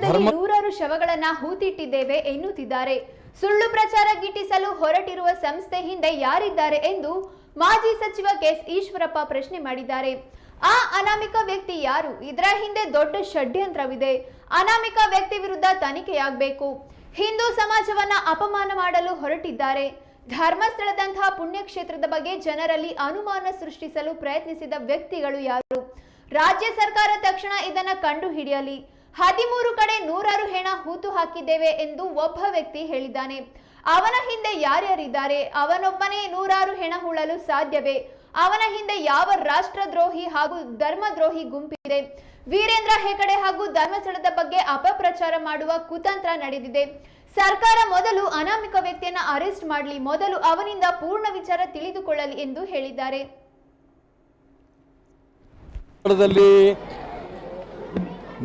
ನೂರಾರು ಶವಗಳನ್ನ ಹೂತಿಟ್ಟಿದ್ದೇವೆ ಎನ್ನುತ್ತಿದ್ದಾರೆ. ಸುಳ್ಳು ಪ್ರಚಾರ ಗಿಟ್ಟಿಸಲು ಹೊರಟಿರುವ ಸಂಸ್ಥೆ ಹಿಂದೆ ಯಾರಿದ್ದಾರೆ ಎಂದು ಮಾಜಿ ಸಚಿವ ಕೆಎಸ್ ಈಶ್ವರಪ್ಪ ಪ್ರಶ್ನೆ ಮಾಡಿದ್ದಾರೆ. ಆ ಅನಾಮಿಕ ವ್ಯಕ್ತಿ ಯಾರು? ಇದರ ಹಿಂದೆ ದೊಡ್ಡ ಷಡ್ಯಂತ್ರವಿದೆ. ಅನಾಮಿಕ ವ್ಯಕ್ತಿ ವಿರುದ್ಧ ತನಿಖೆಯಾಗಬೇಕು. ಹಿಂದೂ ಸಮಾಜವನ್ನ ಅಪಮಾನ ಮಾಡಲು ಹೊರಟಿದ್ದಾರೆ. ಧರ್ಮಸ್ಥಳದಂತಹ ಪುಣ್ಯಕ್ಷೇತ್ರದ ಬಗ್ಗೆ ಜನರಲ್ಲಿ ಅನುಮಾನ ಸೃಷ್ಟಿಸಲು ಪ್ರಯತ್ನಿಸಿದ ವ್ಯಕ್ತಿಗಳು ಯಾರು? ರಾಜ್ಯ ಸರ್ಕಾರ ತಕ್ಷಣ ಇದನ್ನ ಕಂಡು ಹಿಡಿಯಲಿ. 13 ಕಡೆ ನೂರಾರು ಹೆಣ ಹೂತು ಹಾಕಿದ್ದೇವೆ ಎಂದು ಒಬ್ಬ ವ್ಯಕ್ತಿ ಹೇಳಿದ್ದಾನೆ. ಅವನ ಹಿಂದೆ ಯಾರ್ಯಾರಿದ್ದಾರೆ? ಅವನೊಬ್ಬನೇ ನೂರಾರು ಹೆಣ ಹೂಳಲು ಸಾಧ್ಯವೇ? ಅವನ ಹಿಂದೆ ಯಾವ ರಾಷ್ಟ್ರದ್ರೋಹಿ ಹಾಗೂ ಧರ್ಮದ್ರೋಹಿ ಗುಂಪಿದೆ? ವೀರೇಂದ್ರ ಹೆಗಡೆ ಹಾಗೂ ಧರ್ಮಸ್ಥಳದ ಬಗ್ಗೆ ಅಪಪ್ರಚಾರ ಮಾಡುವ ಕುತಂತ್ರ ನಡೆದಿದೆ. ಸರ್ಕಾರ ಮೊದಲು ಅನಾಮಿಕ ವ್ಯಕ್ತಿಯನ್ನ ಅರೆಸ್ಟ್ ಮಾಡಲಿ, ಮೊದಲು ಅವನಿಂದ ಪೂರ್ಣ ವಿಚಾರ ತಿಳಿದುಕೊಳ್ಳಲಿ ಎಂದು ಹೇಳಿದ್ದಾರೆ.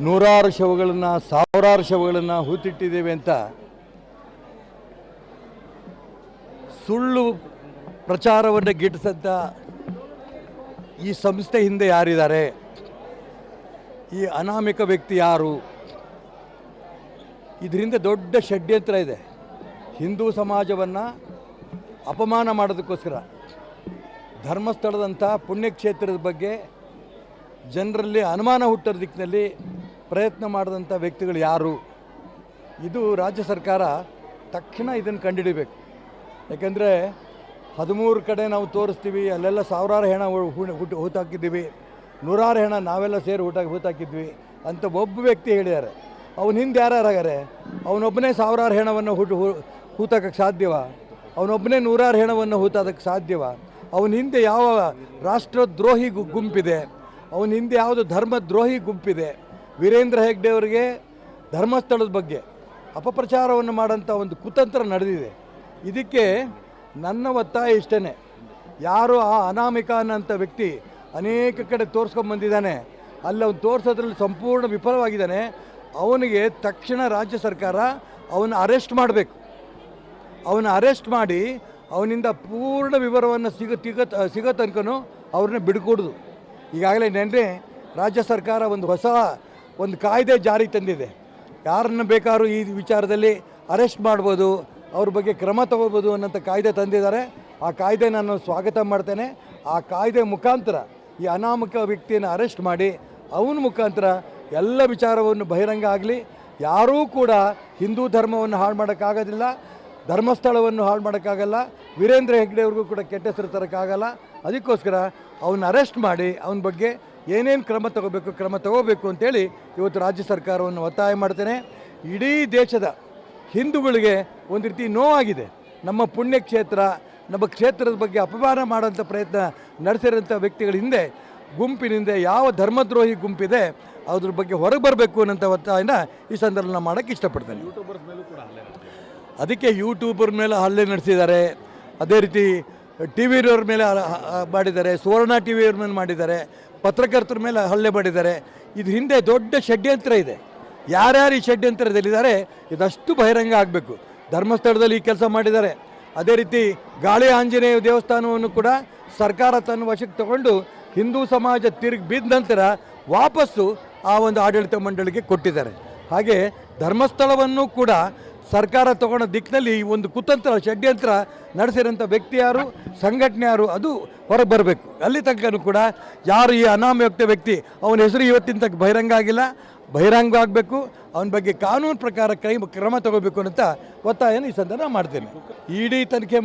ನೂರಾರು ಶವಗಳನ್ನ, ಸಾವಿರಾರು ಶವಗಳನ್ನ ಹೂತಿಟ್ಟಿದ್ದೇವೆ ಅಂತ ಸುಳ್ಳು ಪ್ರಚಾರವನ್ನು ಗಿಟ್ಟಿಸಂತ ಈ ಸಂಸ್ಥೆ ಹಿಂದೆ ಯಾರಿದ್ದಾರೆ? ಈ ಅನಾಮಿಕ ವ್ಯಕ್ತಿ ಯಾರು? ಇದರಿಂದ ದೊಡ್ಡ ಷಡ್ಯಂತ್ರ ಇದೆ. ಹಿಂದೂ ಸಮಾಜವನ್ನು ಅಪಮಾನ ಮಾಡೋದಕ್ಕೋಸ್ಕರ ಧರ್ಮಸ್ಥಳದಂಥ ಪುಣ್ಯಕ್ಷೇತ್ರದ ಬಗ್ಗೆ ಜನರಲ್ಲಿ ಅನುಮಾನ ಹುಟ್ಟೋ ದಿಕ್ಕಿನಲ್ಲಿ ಪ್ರಯತ್ನ ಮಾಡಿದಂಥ ವ್ಯಕ್ತಿಗಳು ಯಾರು? ಇದು ರಾಜ್ಯ ಸರ್ಕಾರ ತಕ್ಷಣ ಇದನ್ನು ಕಂಡುಹಿಡಿಬೇಕು. ಯಾಕೆಂದರೆ 13 ಕಡೆ ನಾವು ತೋರಿಸ್ತೀವಿ, ಅಲ್ಲೆಲ್ಲ ಸಾವಿರಾರು ಹೆಣ ಹೂತಾಕಿದ್ದೀವಿ, ನೂರಾರು ಹೆಣ ನಾವೆಲ್ಲ ಸೇರಿ ಹೂತಾಕಿದ್ವಿ ಅಂತ ಒಬ್ಬ ವ್ಯಕ್ತಿ ಹೇಳಿದ್ದಾರೆ. ಅವನ ಹಿಂದೆ ಯಾರ್ಯಾರಾಗಾರೆ? ಅವನೊಬ್ಬನೇ ಸಾವಿರಾರು ಹೆಣವನ್ನು ಹೂತಾಕಕ್ಕೆ ಸಾಧ್ಯವ? ಅವನೊಬ್ಬನೇ ನೂರಾರು ಹೆಣವನ್ನು ಹೂತಾದಕ್ಕೆ ಸಾಧ್ಯವ? ಅವನ ಹಿಂದೆ ಯಾವ ರಾಷ್ಟ್ರದ್ರೋಹಿ ಗುಂಪಿದೆ? ಅವನ ಹಿಂದೆ ಯಾವುದು ಧರ್ಮದ್ರೋಹಿ ಗುಂಪಿದೆ? ವೀರೇಂದ್ರ ಹೆಗ್ಡೆ ಅವರಿಗೆ ಧರ್ಮಸ್ಥಳದ ಬಗ್ಗೆ ಅಪಪ್ರಚಾರವನ್ನು ಮಾಡೋಂಥ ಒಂದು ಕುತಂತ್ರ ನಡೆದಿದೆ. ಇದಕ್ಕೆ ನನ್ನ ಒತ್ತಾಯ ಇಷ್ಟೇ, ಯಾರು ಆ ಅನಾಮಿಕ ಅನ್ನೋಂಥ ವ್ಯಕ್ತಿ ಅನೇಕ ಕಡೆ ತೋರಿಸ್ಕೊಂಬಂದಿದ್ದಾನೆ, ಅಲ್ಲಿ ಅವನು ತೋರಿಸೋದ್ರಲ್ಲಿ ಸಂಪೂರ್ಣ ವಿಫಲವಾಗಿದ್ದಾನೆ. ಅವನಿಗೆ ತಕ್ಷಣ ರಾಜ್ಯ ಸರ್ಕಾರ ಅವನ್ನ ಅರೆಸ್ಟ್ ಮಾಡಬೇಕು. ಅವನ್ನ ಅರೆಸ್ಟ್ ಮಾಡಿ ಅವನಿಂದ ಪೂರ್ಣ ವಿವರವನ್ನು ಸಿಗೋ ತನಕನೂ ಅವ್ರನ್ನ ಬಿಡ್ಕೊಡ್ದು. ಈಗಾಗಲೇ ನೆನ್ನೆ ರಾಜ್ಯ ಸರ್ಕಾರ ಒಂದು ಕಾಯ್ದೆ ಜಾರಿ ತಂದಿದೆ. ಯಾರನ್ನು ಬೇಕಾದ್ರೂ ಈ ವಿಚಾರದಲ್ಲಿ ಅರೆಸ್ಟ್ ಮಾಡ್ಬೋದು, ಅವ್ರ ಬಗ್ಗೆ ಕ್ರಮ ತಗೋಬೋದು ಅನ್ನೋಂಥ ಕಾಯ್ದೆ ತಂದಿದ್ದಾರೆ. ಆ ಕಾಯ್ದೆ ನಾನು ಸ್ವಾಗತ ಮಾಡ್ತೇನೆ. ಆ ಕಾಯ್ದೆ ಮುಖಾಂತರ ಈ ಅನಾಮಿಕ ವ್ಯಕ್ತಿಯನ್ನು ಅರೆಸ್ಟ್ ಮಾಡಿ ಅವನ ಮುಖಾಂತರ ಎಲ್ಲ ವಿಚಾರವನ್ನು ಬಹಿರಂಗ ಆಗಲಿ. ಯಾರೂ ಕೂಡ ಹಿಂದೂ ಧರ್ಮವನ್ನು ಹಾಳು ಮಾಡೋಕ್ಕಾಗೋದಿಲ್ಲ, ಧರ್ಮಸ್ಥಳವನ್ನು ಹಾಳು ಮಾಡೋಕ್ಕಾಗಲ್ಲ, ವೀರೇಂದ್ರ ಹೆಗ್ಡೆ ಅವ್ರಿಗೂ ಕೂಡ ಕೆಟ್ಟ ಹೆಸರು ತರೋಕ್ಕಾಗಲ್ಲ. ಅದಕ್ಕೋಸ್ಕರ ಅವನ್ನ ಅರೆಸ್ಟ್ ಮಾಡಿ ಅವನ ಬಗ್ಗೆ ಏನೇನು ಕ್ರಮ ತಗೋಬೇಕು ಅಂತೇಳಿ ಇವತ್ತು ರಾಜ್ಯ ಸರ್ಕಾರವನ್ನು ಒತ್ತಾಯ ಮಾಡ್ತೇನೆ. ಇಡೀ ದೇಶದ ಹಿಂದೂಗಳಿಗೆ ಒಂದು ರೀತಿ ನೋವಾಗಿದೆ. ನಮ್ಮ ಪುಣ್ಯಕ್ಷೇತ್ರ, ನಮ್ಮ ಕ್ಷೇತ್ರದ ಬಗ್ಗೆ ಅಪಮಾನ ಮಾಡೋಂಥ ಪ್ರಯತ್ನ ನಡೆಸಿರೋಂಥ ವ್ಯಕ್ತಿಗಳ ಹಿಂದೆ ಗುಂಪಿನಿಂದ ಯಾವ ಧರ್ಮದ್ರೋಹಿ ಗುಂಪಿದೆ ಅದ್ರ ಬಗ್ಗೆ ಹೊರಗೆ ಬರಬೇಕು ಅನ್ನೋಂಥ ಒತ್ತಾಯನ ಈ ಸಂದರ್ಭದಲ್ಲಿ ನಾನು ಮಾಡೋಕ್ಕೆ ಇಷ್ಟಪಡ್ತೇನೆ. ಅದಕ್ಕೆ ಯೂಟ್ಯೂಬರ್ ಮೇಲೆ ಹಲ್ಲೆ ನಡೆಸಿದ್ದಾರೆ, ಅದೇ ರೀತಿ ಟಿ ವಿಯವ್ರ ಮೇಲೆ ಮಾಡಿದ್ದಾರೆ, ಸುವರ್ಣ ಟಿ ವಿಯವ್ರ ಮೇಲೆ ಮಾಡಿದ್ದಾರೆ, ಪತ್ರಕರ್ತರ ಮೇಲೆ ಹಲ್ಲೆ ಮಾಡಿದ್ದಾರೆ. ಇದು ಹಿಂದೆ ದೊಡ್ಡ ಷಡ್ಯಂತ್ರ ಇದೆ. ಯಾರ್ಯಾರು ಈ ಷಡ್ಯಂತ್ರದಲ್ಲಿದ್ದಾರೆ ಇದಷ್ಟು ಬಹಿರಂಗ ಆಗಬೇಕು. ಧರ್ಮಸ್ಥಳದಲ್ಲಿ ಈ ಕೆಲಸ ಮಾಡಿದ್ದಾರೆ. ಅದೇ ರೀತಿ ಗಾಳಿ ಆಂಜನೇಯ ದೇವಸ್ಥಾನವನ್ನು ಕೂಡ ಸರ್ಕಾರ ತನ್ನ ವಶಕ್ಕೆ ತಗೊಂಡು ಹಿಂದೂ ಸಮಾಜ ತಿರುಗಿ ಬಿದ್ದ ನಂತರ ವಾಪಸ್ಸು ಆ ಒಂದು ಆಡಳಿತ ಮಂಡಳಿಗೆ ಕೊಟ್ಟಿದ್ದಾರೆ. ಹಾಗೆ ಧರ್ಮಸ್ಥಳವನ್ನು ಕೂಡ ಸರ್ಕಾರ ತಗೊಂಡ ದಿಕ್ಕಿನಲ್ಲಿ ಒಂದು ಕುತಂತ್ರ ಷಡ್ಯಂತ್ರ ನಡೆಸಿರೋಂಥ ವ್ಯಕ್ತಿ ಯಾರು, ಸಂಘಟನೆ ಯಾರು, ಅದು ಹೊರಗೆ ಬರಬೇಕು. ಅಲ್ಲಿ ತನಕ ಕೂಡ ಯಾರು ಈ ಅನಾಮಯುಕ್ತ ವ್ಯಕ್ತಿ, ಅವನ ಹೆಸರು ಇವತ್ತಿನ ತನಕ ಬಹಿರಂಗ ಆಗಿಲ್ಲ, ಬಹಿರಂಗ ಆಗಬೇಕು. ಅವನ ಬಗ್ಗೆ ಕಾನೂನು ಪ್ರಕಾರ ಕ್ರಮ ತಗೋಬೇಕು ಅಂತ ಒತ್ತಾಯನ ಈ ಸಂದರ್ಭ ಮಾಡ್ತೇನೆ. ಇಡಿ ತನಿಖೆ